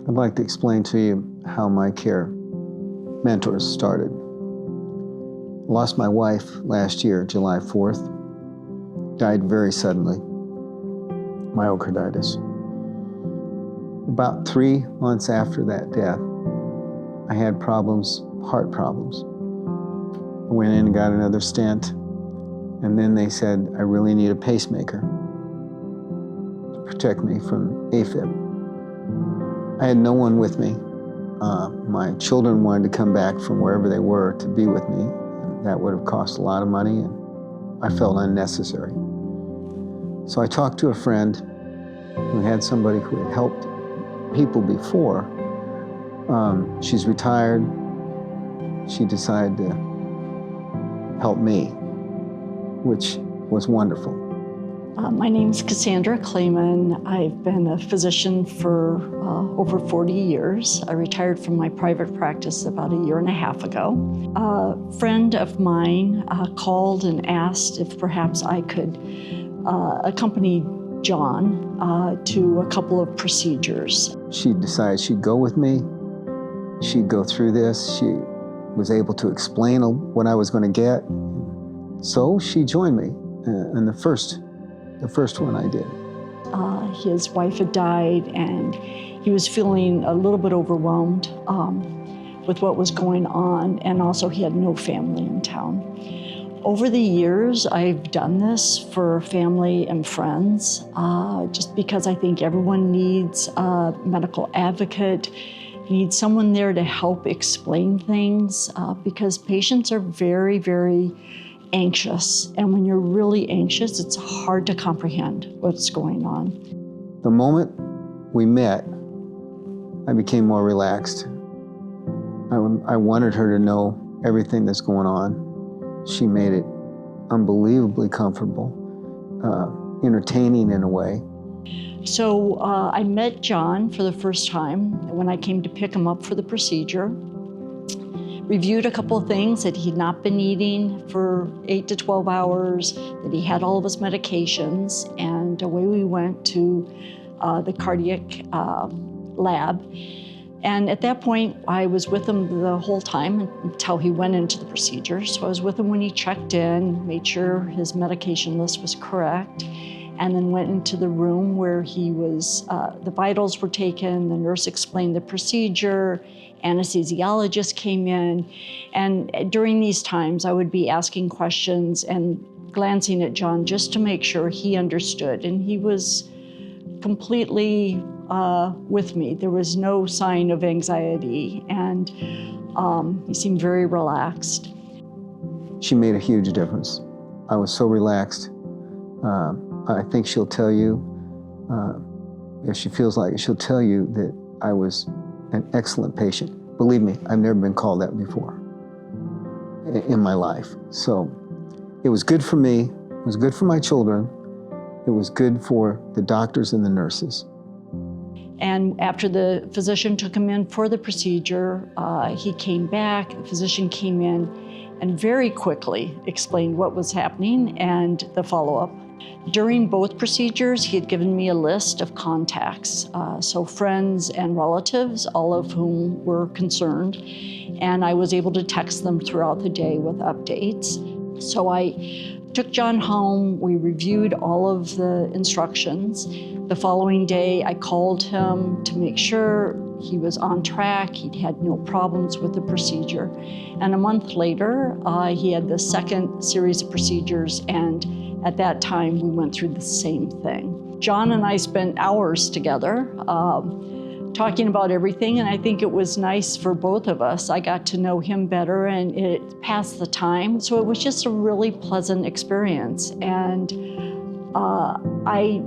I'd like to explain to you how MyCare Mentors started. I lost my wife last year, July 4th. Died very suddenly, myocarditis. About 3 months after that death, I had problems, heart problems. I went in and got another stent, and then they said, I really need a pacemaker to protect me from AFib. I had no one with me. My children wanted to come back from wherever they were to be with me. And that would have cost a lot of money, and I felt unnecessary. So I talked to a friend who had somebody who had helped people before. She's retired. She decided to help me, which was wonderful. My name's Cassandra Clayman. I've been a physician for over 40 years. I retired from my private practice about 1.5 years ago. A friend of mine called and asked if perhaps I could accompany John to a couple of procedures. She decided she'd go with me. She'd go through this. She was able to explain what I was going to get. So she joined me in the first one I did. His wife had died, and he was feeling a little bit overwhelmed with what was going on, and also he had no family in town. Over the years, I've done this for family and friends, just because I think everyone needs a medical advocate, needs someone there to help explain things, because patients are very, very anxious. And when you're really anxious, it's hard to comprehend what's going on. The moment we met, I became more relaxed. I wanted her to know everything that's going on. She made it unbelievably comfortable, entertaining in a way. So I met John for the first time when I came to pick him up for the procedure. Reviewed a couple of things, that he'd not been eating for 8 to 12 hours, that he had all of his medications, and away we went to the cardiac lab. And at that point, I was with him the whole time until he went into the procedure. So I was with him when he checked in, made sure his medication list was correct, and then went into the room where he was, the vitals were taken, the nurse explained the procedure, anesthesiologist came in, and during these times I would be asking questions and glancing at John just to make sure he understood, and he was completely with me. There was no sign of anxiety, and he seemed very relaxed. She made a huge difference. I was so relaxed. I think she'll tell you, if she feels like it, she'll tell you that I was an excellent patient. Believe me, I've never been called that before in my life. So it was good for me, it was good for my children, it was good for the doctors and the nurses. And after the physician took him in for the procedure, he came back, the physician came in and very quickly explained what was happening and the follow-up. During both procedures, he had given me a list of contacts, so friends and relatives, all of whom were concerned, and I was able to text them throughout the day with updates. So I took John home, we reviewed all of the instructions. The following day, I called him to make sure he was on track, he'd had no problems with the procedure. And a month later, he had the second series of procedures, and at that time, we went through the same thing. John and I spent hours together talking about everything, and I think it was nice for both of us. I got to know him better, and it passed the time. So it was just a really pleasant experience. And I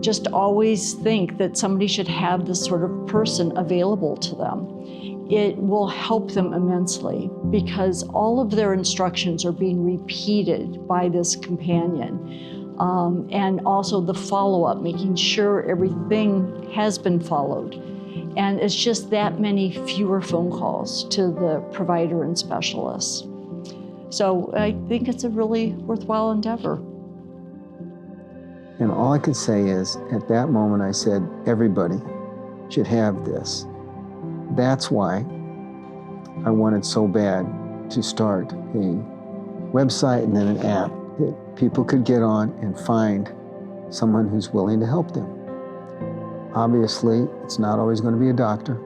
just always think that somebody should have this sort of person available to them. It will help them immensely because all of their instructions are being repeated by this companion. And also the follow-up, making sure everything has been followed. And it's just that many fewer phone calls to the provider and specialists. So I think it's a really worthwhile endeavor. And all I could say is, at that moment I said, everybody should have this. That's why I wanted so bad to start a website and then an app that people could get on and find someone who's willing to help them. Obviously, it's not always going to be a doctor.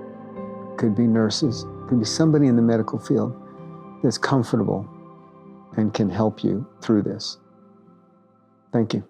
It could be nurses. It could be somebody in the medical field that's comfortable and can help you through this. Thank you.